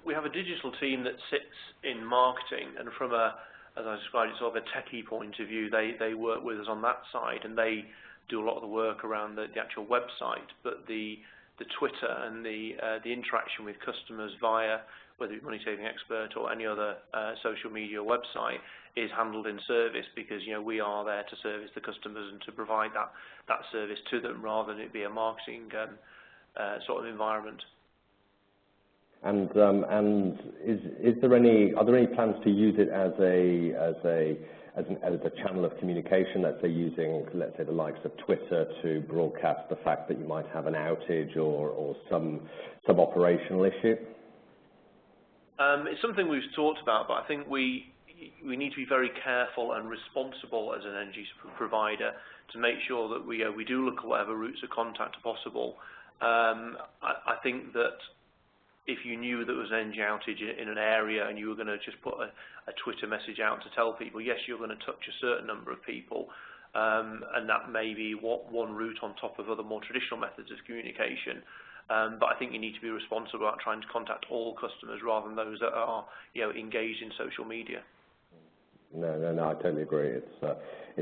We have a digital team that sits in marketing, and from as I described it, sort of a techie point of view, they work with us on that side, and they do a lot of the work around the actual website. But the Twitter and the interaction with customers via whether it's Money Saving Expert or any other social media website is handled in service, because we are there to service the customers and to provide that service to them, rather than it be a marketing sort of environment. And are there any plans to use it as a channel of communication? Let's say using the likes of Twitter to broadcast the fact that you might have an outage or some operational issue. It's something we've talked about, but I think we need to be very careful and responsible as an energy provider to make sure that we do look at whatever routes of contact are possible. I think that if you knew there was an energy outage in an area and you were going to just put a Twitter message out to tell people, yes, you're going to touch a certain number of people, and that may be one route on top of other more traditional methods of communication. But I think you need to be responsible about trying to contact all customers rather than those that are engaged in social media. No, I totally agree. It's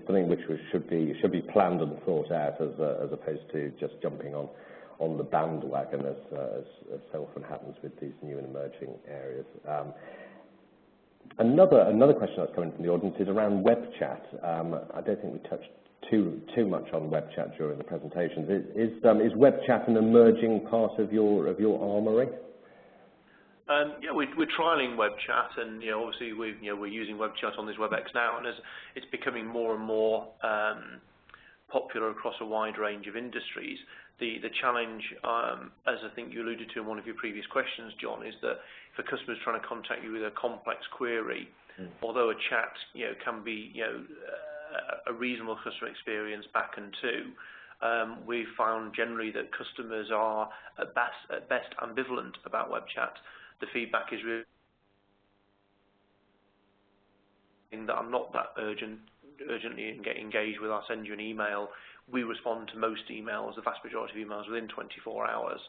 something which should be planned and thought out as opposed to just jumping on the bandwagon as so often happens with these new and emerging areas. Another question that's coming from the audience is around web chat. I don't think we touched too much on web chat during the presentations. Is web chat an emerging part of your armoury? Yeah, we're trialling web chat, and obviously we're using web chat on this WebEx now, and as it's becoming more and more popular across a wide range of industries. The challenge, as I think you alluded to in one of your previous questions, John, is that if a customer is trying to contact you with a complex query, although a chat can be a reasonable customer experience back and to, we've found generally that customers are at best ambivalent about web chat. The feedback is really that I'm not that urgently engaged with. I'll send you an email. We respond to most emails, the vast majority of emails, within 24 hours.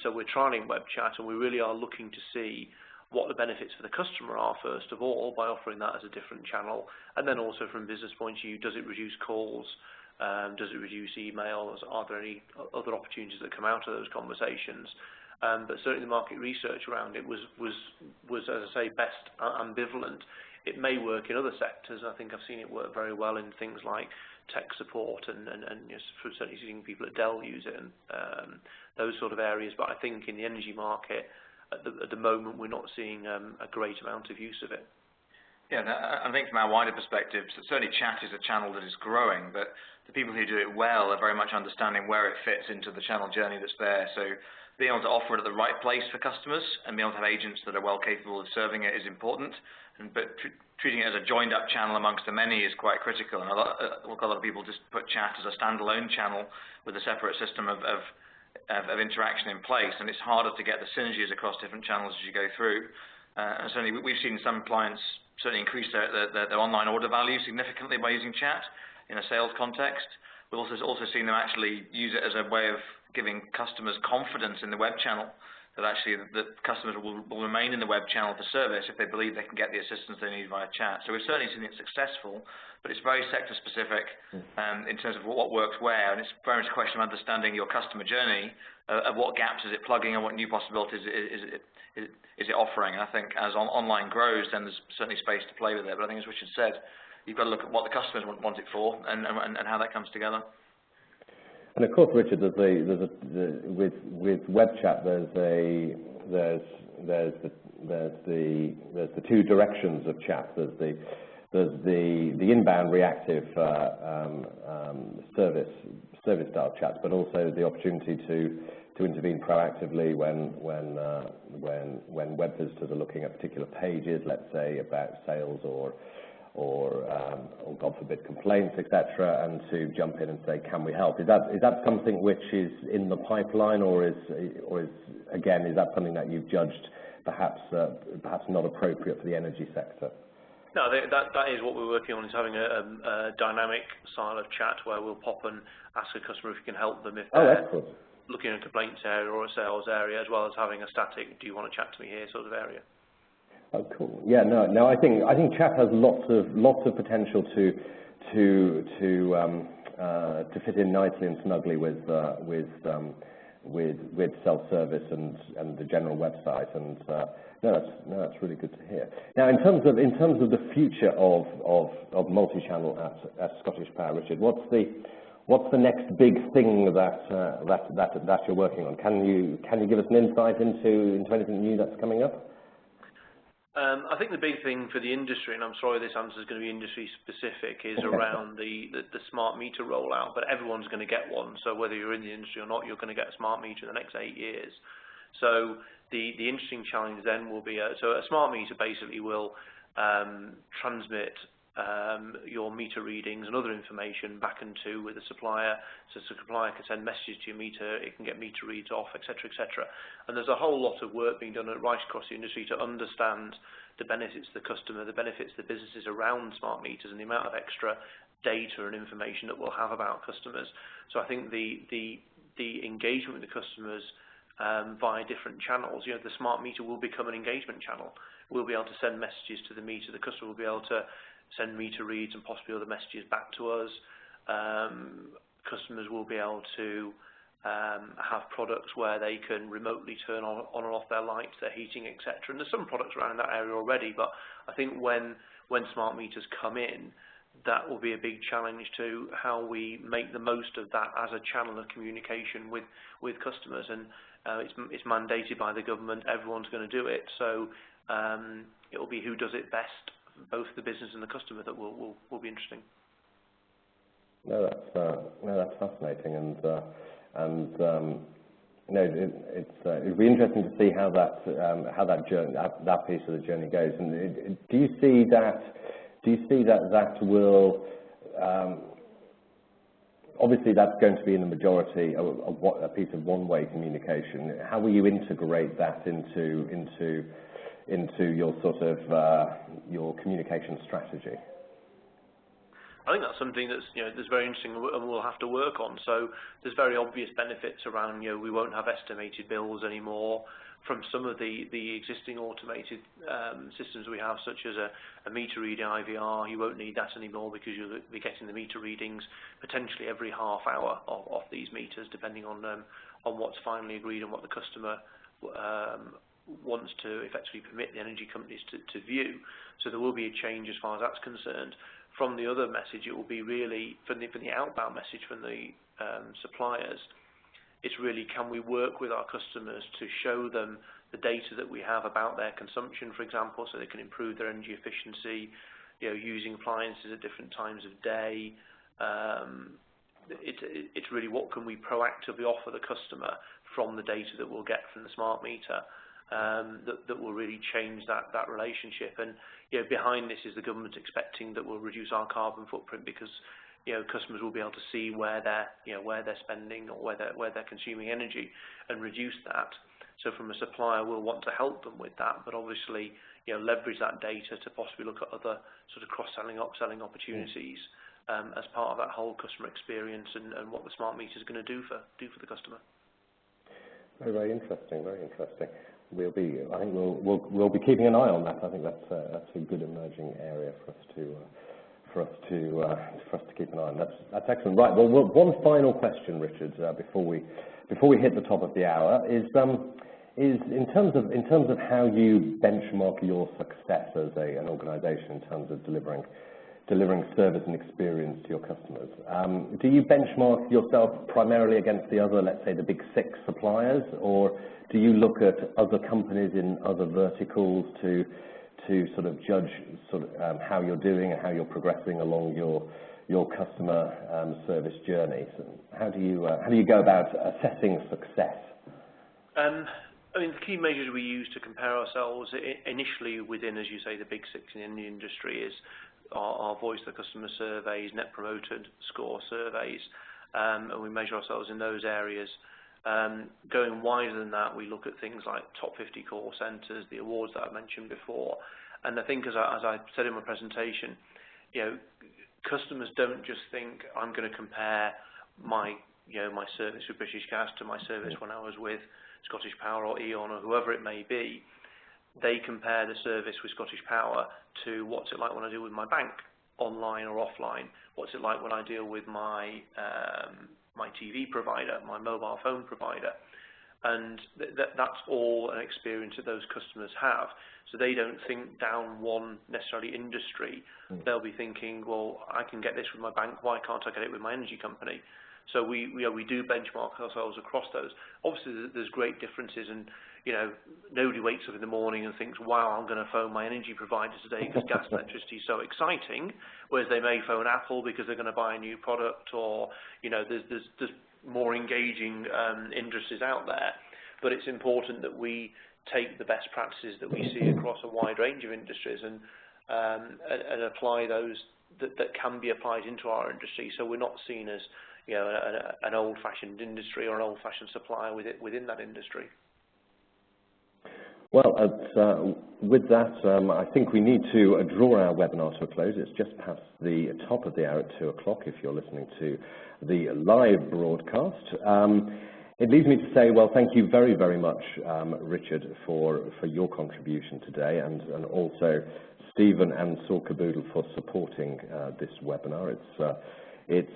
So we're trialing web chat, and we really are looking to see what the benefits for the customer are, first of all, by offering that as a different channel, and then also from business point of view, does it reduce calls? Does it reduce emails? Are there any other opportunities that come out of those conversations? But certainly the market research around it was, as I say, best ambivalent. It may work in other sectors. I think I've seen it work very well in things like tech support and certainly seeing people at Dell use it and those sort of areas. But I think in the energy market, at the moment, we're not seeing a great amount of use of it. Yeah, I think from our wider perspective, certainly chat is a channel that is growing, but the people who do it well are very much understanding where it fits into the channel journey that's there. So being able to offer it at the right place for customers and being able to have agents that are well capable of serving it is important. But treating it as a joined-up channel amongst the many is quite critical. And a lot of people just put chat as a standalone channel with a separate system of interaction in place, and it's harder to get the synergies across different channels as you go through. And certainly we've seen some clients certainly increase their online order value significantly by using chat in a sales context. We've also seen them actually use it as a way of giving customers confidence in the web channel, that actually the customers will remain in the web channel for service if they believe they can get the assistance they need via chat. So we've certainly seen it successful, but it's very sector specific in terms of what works where, and it's very much a question of understanding your customer journey, of what gaps is it plugging and what new possibilities is it offering. And I think as online grows, then there's certainly space to play with it. But I think as Richard said, you've got to look at what the customers want it for and how that comes together. And of course, Richard, with web chat, there's the two directions of chat. There's the inbound reactive service style chats, but also the opportunity to intervene proactively when web visitors are looking at particular pages, let's say about sales or God forbid complaints, etc., and to jump in and say, can we help? Is that something which is in the pipeline, or is again, is that something that you've judged perhaps not appropriate for the energy sector? No, that is what we're working on, is having a dynamic style of chat where we'll pop and ask a customer if we can help them if they're looking at a complaints area or a sales area, as well as having a static, do you want to chat to me here sort of area. Oh, cool. Yeah, no. I think chat has lots of potential to fit in nicely and snugly with self-service and the general website. And that's really good to hear. Now, in terms of the future of multi-channel at ScottishPower, Richard, what's the next big thing that you're working on? Can you give us an insight into anything new that's coming up? I think the big thing for the industry, and I'm sorry this answer is going to be industry specific, is around the smart meter rollout, but everyone's going to get one. So whether you're in the industry or not, you're going to get a smart meter in the next 8 years. So the interesting challenge then will be, so a smart meter basically will transmit your meter readings and other information back into with the supplier, so the supplier can send messages to your meter, it can get meter reads off, etc., etc. And there's a whole lot of work being done right across the industry to understand the benefits to the customer, the benefits to the businesses around smart meters, and the amount of extra data and information that we'll have about customers. So I think the engagement with the customers via different channels, the smart meter will become an engagement channel. We'll be able to send messages to the meter, the customer will be able to send meter reads and possibly other messages back to us. Customers will be able to have products where they can remotely turn on or off their lights, their heating, etc. And there's some products around in that area already, but I think when smart meters come in, that will be a big challenge to how we make the most of that as a channel of communication with customers. And it's mandated by the government, everyone's going to do it, so it will be who does it best, both the business and the customer, that will be interesting. No, that's fascinating, it'll be interesting to see how that journey, that piece of the journey goes. And do you see that will obviously that's going to be in the majority of a piece of one-way communication. How will you integrate that into your sort of your communication strategy? I think that's something that's very interesting and we'll have to work on. So there's very obvious benefits around, we won't have estimated bills anymore from some of the existing automated systems we have, such as a meter reading IVR. You won't need that anymore because you'll be getting the meter readings potentially every half hour of these meters, depending on what's finally agreed and what the customer wants to effectively permit the energy companies to view. So there will be a change as far as that's concerned. From the other message, it will be really, from the outbound message from the suppliers, it's really, can we work with our customers to show them the data that we have about their consumption, for example, so they can improve their energy efficiency, using appliances at different times of day. It's really, what can we proactively offer the customer from the data that we'll get from the smart meter that will really change that relationship. And behind this is the government expecting that we'll reduce our carbon footprint, because customers will be able to see where they're spending or where they're consuming energy and reduce that. So from a supplier, we'll want to help them with that, but obviously leverage that data to possibly look at other sort of cross-selling, upselling opportunities as part of that whole customer experience and what the smart meter is going to do for the customer. Very, very interesting. Very interesting. I think we'll be keeping an eye on that. I think that's a good emerging area for us to keep an eye on. That's excellent. Right. Well, one final question, Richard, before we hit the top of the hour, is in terms of how you benchmark your success as an organisation in terms of delivering delivering service and experience to your customers. Do you benchmark yourself primarily against the other, let's say, the big 6 suppliers, or do you look at other companies in other verticals to sort of judge how you're doing and how you're progressing along your customer service journey? So how do you go about assessing success? I mean, the key measures we use to compare ourselves initially within, as you say, the big 6 in the industry is our voice of the customer surveys, net promoter score surveys, and we measure ourselves in those areas. Going wider than that, we look at things like top 50 call centres, the awards that I mentioned before. And I think, as I said in my presentation, customers don't just think I'm going to compare my service with British Gas to my service when I was with ScottishPower or E.ON or whoever it may be. They compare the service with ScottishPower to what's it like when I deal with my bank, online or offline. What's it like when I deal with my my TV provider, my mobile phone provider. And that's all an experience that those customers have. So they don't think down one necessarily industry. They'll be thinking, well, I can get this with my bank, why can't I get it with my energy company? So we do benchmark ourselves across those. Obviously, there's great differences, and nobody wakes up in the morning and thinks, wow, I'm going to phone my energy provider today because gas and electricity is so exciting, whereas they may phone Apple because they're going to buy a new product, or there's more engaging industries out there. But it's important that we take the best practices that we see across a wide range of industries and apply those that can be applied into our industry, so we're not seen as an old-fashioned industry or an old-fashioned supplier within that industry. Well, with that, I think we need to draw our webinar to a close. It's just past the top of the hour at 2 o'clock if you're listening to the live broadcast. It leaves me to say, well, thank you very, very much, Richard, for your contribution today, and also Stephen and Saul Caboodle for supporting this webinar. It's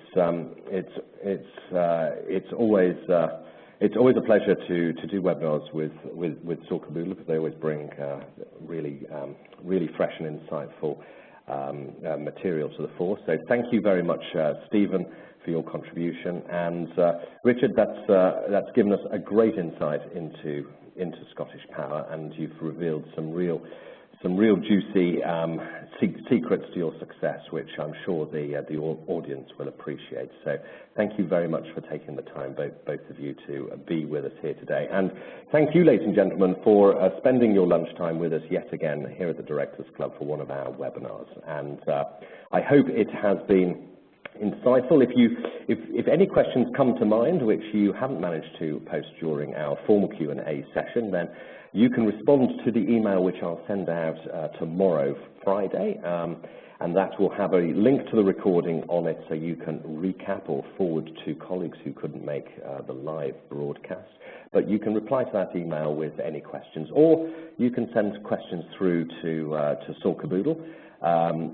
always a pleasure to do webinars with Saul Caboodle, because they always bring really fresh and insightful material to the fore. So thank you very much, Stephen, for your contribution, and Richard, that's given us a great insight into ScottishPower, and you've revealed some real juicy secrets to your success, which I'm sure the audience will appreciate. So thank you very much for taking the time, both of you, to be with us here today. And thank you, ladies and gentlemen, for spending your lunchtime with us yet again here at the Directors Club for one of our webinars. And I hope it has been insightful. If any questions come to mind which you haven't managed to post during our formal Q&A session, then you can respond to the email which I'll send out tomorrow, Friday, and that will have a link to the recording on it, so you can recap or forward to colleagues who couldn't make the live broadcast. But you can reply to that email with any questions, or you can send questions through to Saul Caboodle,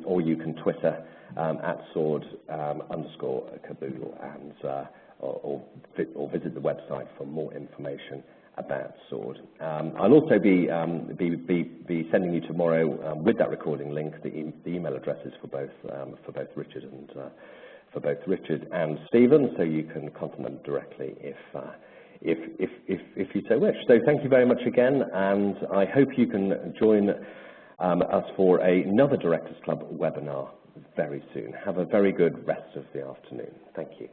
or you can Twitter at @sword_Caboodle, and or visit the website for more information about Sword. I'll also be sending you tomorrow with that recording link the email addresses for both Richard and Stephen, so you can contact them directly if you so wish. So thank you very much again, and I hope you can join us for another Directors Club webinar very soon. Have a very good rest of the afternoon. Thank you.